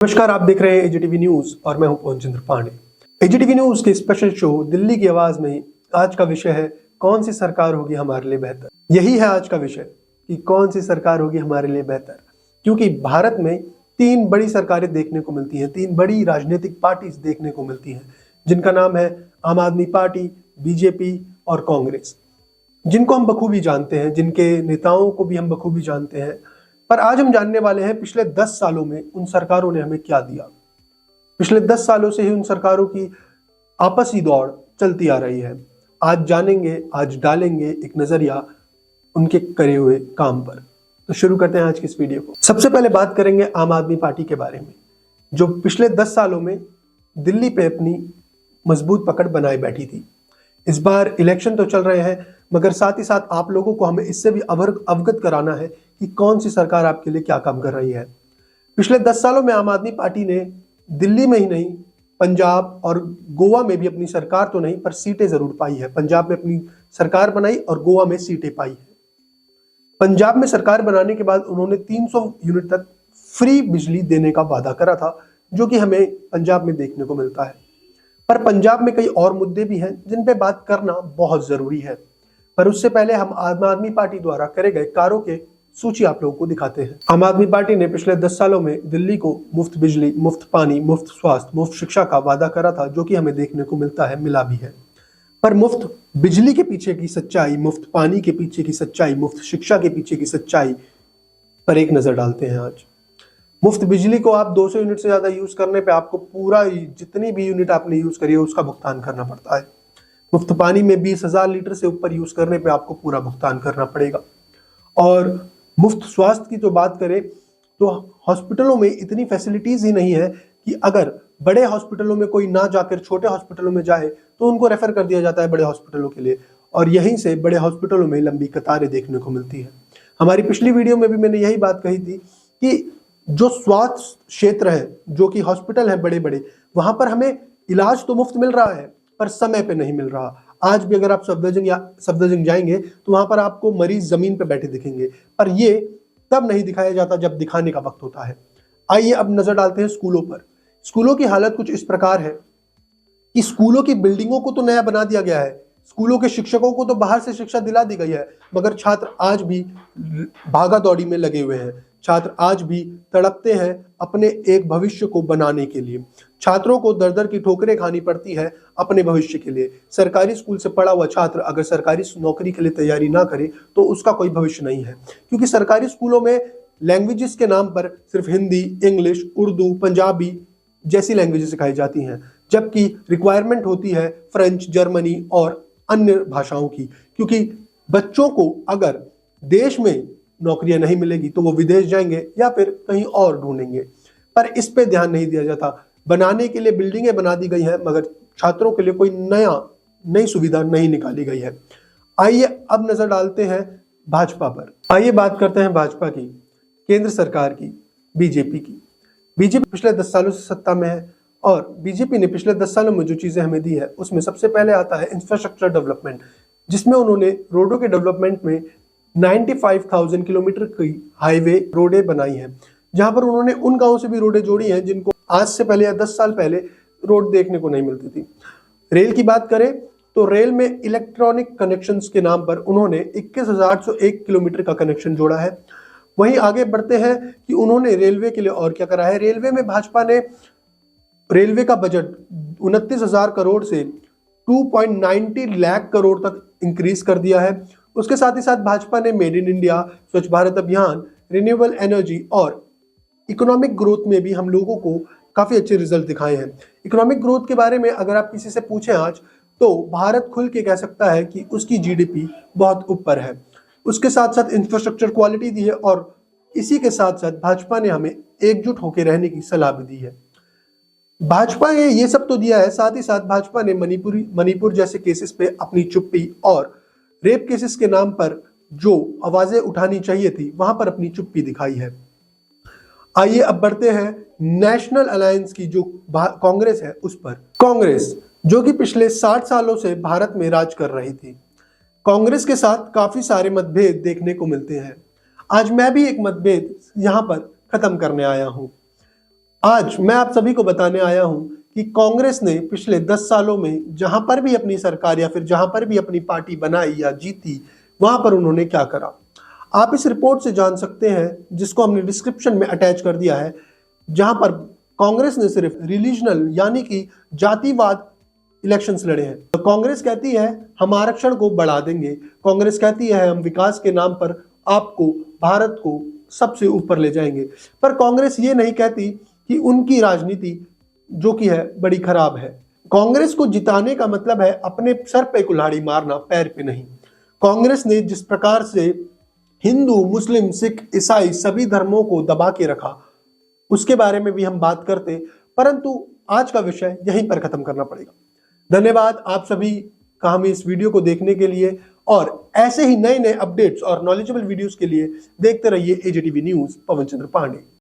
नमस्कार, आप देख रहे हैं एजीटीवी न्यूज और मैं हूं पवन चंद्र पांडे। एजीटीवी न्यूज के स्पेशल शो दिल्ली की आवाज में आज का विषय है कौन सी सरकार होगी हमारे लिए बेहतर। यही है आज का विषय कि कौन सी सरकार होगी हमारे लिए बेहतर, क्योंकि भारत में तीन बड़ी सरकारें देखने को मिलती हैं, तीन बड़ी राजनीतिक पार्टी देखने को मिलती हैं, जिनका नाम है आम आदमी पार्टी, बीजेपी और कांग्रेस, जिनको हम बखूबी जानते हैं, जिनके नेताओं को भी हम बखूबी जानते हैं। पर आज हम जानने वाले हैं पिछले 10 सालों में उन सरकारों ने हमें क्या दिया। पिछले 10 सालों से ही उन सरकारों की आपसी दौड़ चलती आ रही है। आज जानेंगे, आज डालेंगे एक नजरिया उनके करे हुए काम पर। तो शुरू करते हैं आज की इस वीडियो को। सबसे पहले बात करेंगे आम आदमी पार्टी के बारे में, जो पिछले 10 सालों में दिल्ली पे अपनी मजबूत पकड़ बनाए बैठी थी। इस बार इलेक्शन तो चल रहे हैं, मगर साथ ही साथ आप लोगों को हमें इससे भी अवगत कराना है कि कौन सी सरकार आपके लिए क्या काम कर रही है। पिछले 10 सालों में आम आदमी पार्टी ने दिल्ली में ही नहीं, पंजाब और गोवा में भी अपनी सरकार तो नहीं पर सीटें जरूर पाई है। पंजाब में अपनी सरकार बनाई और गोवा में सीटें पाई है। पंजाब में सरकार बनाने के बाद उन्होंने 300 यूनिट तक फ्री बिजली देने का वादा करा था, जो कि हमें पंजाब में देखने को मिलता है। पर पंजाब में कई और मुद्दे भी हैं जिन पे बात करना बहुत जरूरी है। पर उससे पहले हम आम आदमी पार्टी द्वारा करे गए कार्यों के सूची आप लोगों को दिखाते हैं। आम आदमी पार्टी ने पिछले 10 सालों में दिल्ली को मुफ्त बिजली, मुफ्त पानी, मुफ्त स्वास्थ्य, मुफ्त शिक्षा का वादा करा था, जो कि हमें देखने को मिलता है, मिला भी है। पर मुफ्त बिजली के पीछे की सच्चाई, मुफ्त पानी के पीछे की सच्चाई, मुफ्त शिक्षा के पीछे की सच्चाई पर एक नजर डालते हैं आज। मुफ्त बिजली को आप 200 यूनिट से ज्यादा यूज करने पे आपको पूरा जितनी भी यूनिट आपने यूज करी है उसका भुगतान करना पड़ता है। मुफ्त पानी में 20,000 लीटर से ऊपर यूज करने पे आपको पूरा भुगतान करना पड़ेगा। और मुफ्त स्वास्थ्य की तो बात करें तो हॉस्पिटलों में इतनी फैसिलिटीज ही नहीं है कि अगर बड़े हॉस्पिटलों में कोई ना जाकर छोटे हॉस्पिटलों में जाए तो उनको रेफर कर दिया जाता है बड़े हॉस्पिटलों के लिए, और यहीं से बड़े हॉस्पिटलों में लंबी कतारें देखने को मिलती है। हमारी पिछली वीडियो में भी मैंने यही बात कही थी कि जो स्वास्थ्य क्षेत्र है, जो कि हॉस्पिटल है बड़े बड़े, वहां पर हमें इलाज तो मुफ्त मिल रहा है पर समय पे नहीं मिल रहा। आज भी अगर आप सफदरजंग जाएंगे तो वहां पर आपको मरीज जमीन पे बैठे दिखेंगे, पर ये तब नहीं दिखाया जाता जब दिखाने का वक्त होता है। आइए अब नजर डालते हैं स्कूलों पर। स्कूलों की हालत कुछ इस प्रकार है कि स्कूलों की बिल्डिंगों को तो नया बना दिया गया है, स्कूलों के शिक्षकों को तो बाहर से शिक्षा दिला दी गई है, मगर छात्र आज भी भागा दौड़ी में लगे हुए हैं। छात्र आज भी तड़पते हैं अपने एक भविष्य को बनाने के लिए। छात्रों को दर दर की ठोकरें खानी पड़ती है अपने भविष्य के लिए। सरकारी स्कूल से पढ़ा हुआ छात्र अगर सरकारी नौकरी के लिए तैयारी ना करे तो उसका कोई भविष्य नहीं है, क्योंकि सरकारी स्कूलों में लैंग्वेजेस के नाम पर सिर्फ हिंदी, इंग्लिश, उर्दू, पंजाबी जैसी लैंग्वेजेस सिखाई जाती हैं, जबकि रिक्वायरमेंट होती है फ्रेंच, जर्मनी और अन्य भाषाओं की। क्योंकि बच्चों को अगर देश में नौकरियां नहीं मिलेगी तो वो विदेश जाएंगे या फिर कहीं और ढूंढेंगे, पर इस पे ध्यान नहीं दिया जाता। बनाने के लिए बिल्डिंगें बना दी गई हैं, मगर छात्रों के लिए कोई नई सुविधा नहीं निकाली गई है। आइए अब नजर डालते हैं भाजपा पर। आइए बात करते हैं भाजपा की, केंद्र सरकार की, बीजेपी की। बीजेपी पिछले 10 सालों से सत्ता में है और बीजेपी ने पिछले 10 सालों में जो चीजें हमें दी है उसमें सबसे पहले आता है इंफ्रास्ट्रक्चर डेवलपमेंट, जिसमें उन्होंने रोडों के डेवलपमेंट में 95,000 किलोमीटर की हाईवे रोडें बनाई हैं, जहां पर उन्होंने उन गांवों से भी रोडें जोड़ी हैं जिनको आज से पहले या 10 साल पहले रोड देखने को नहीं मिलती थी। रेल की बात करें तो रेल में इलेक्ट्रॉनिक कनेक्शंस के नाम पर उन्होंने 21,801 किलोमीटर का कनेक्शन जोड़ा है। वहीं आगे बढ़ते हैं कि उन्होंने रेलवे के लिए और क्या करा है। रेलवे में भाजपा ने रेलवे का बजट 29,000 करोड़ से 2.90 लाख करोड़ तक इंक्रीज कर दिया है। उसके साथ ही साथ भाजपा ने मेड इन इंडिया, स्वच्छ भारत अभियान, रिन्यूएबल एनर्जी और इकोनॉमिक ग्रोथ में भी हम लोगों को काफी अच्छे रिजल्ट दिखाए हैं। इकोनॉमिक ग्रोथ के बारे में अगर आप किसी से पूछें आज तो भारत खुल के कह सकता है कि उसकी जीडीपी बहुत ऊपर है। उसके साथ साथ इंफ्रास्ट्रक्चर क्वालिटी दी है और इसी के साथ साथ भाजपा ने हमें एकजुट होकर रहने की सलाह भी दी है। भाजपा ने ये सब तो दिया है, साथ ही साथ भाजपा ने मणिपुर जैसे केसेस पे अपनी चुप्पी और रेप केसेस के नाम पर जो आवाजें उठानी चाहिए थी वहां पर अपनी चुप्पी दिखाई है। आइए अब बढ़ते हैं नेशनल अलायंस की, जो कांग्रेस है उस पर। कांग्रेस जो कि पिछले 60 सालों से भारत में राज कर रही थी, कांग्रेस के साथ काफी सारे मतभेद देखने को मिलते हैं। आज मैं भी एक मतभेद यहां पर खत्म करने आया हूं। आज मैं आप सभी को बताने आया हूं कि कांग्रेस ने पिछले 10 सालों में जहां पर भी अपनी सरकार या फिर जहां पर भी अपनी पार्टी बनाई या जीती, वहां पर उन्होंने क्या करा। आप इस रिपोर्ट से जान सकते हैं, जिसको हमने डिस्क्रिप्शन में अटैच कर दिया है, जहां पर कांग्रेस ने सिर्फ रिलीजनल यानी कि जातिवाद इलेक्शंस लड़े हैं। तो कांग्रेस कहती है हम आरक्षण को बढ़ा देंगे, कांग्रेस कहती है हम विकास के नाम पर आपको, भारत को सबसे ऊपर ले जाएंगे, पर कांग्रेस ये नहीं कहती कि उनकी राजनीति जो कि है बड़ी खराब है। कांग्रेस को जिताने का मतलब है अपने सर पे कुल्हाड़ी मारना, पैर पे नहीं। कांग्रेस ने जिस प्रकार से हिंदू, मुस्लिम, सिख, ईसाई सभी धर्मों को दबा के रखा, उसके बारे में भी हम बात करते, परंतु आज का विषय यहीं पर खत्म करना पड़ेगा। धन्यवाद आप सभी का हमें इस वीडियो को देखने के लिए, और ऐसे ही नए नए अपडेट्स और नॉलेजेबल वीडियोस के लिए देखते रहिए एजेटीवी न्यूज। पवन चंद्र पांडे।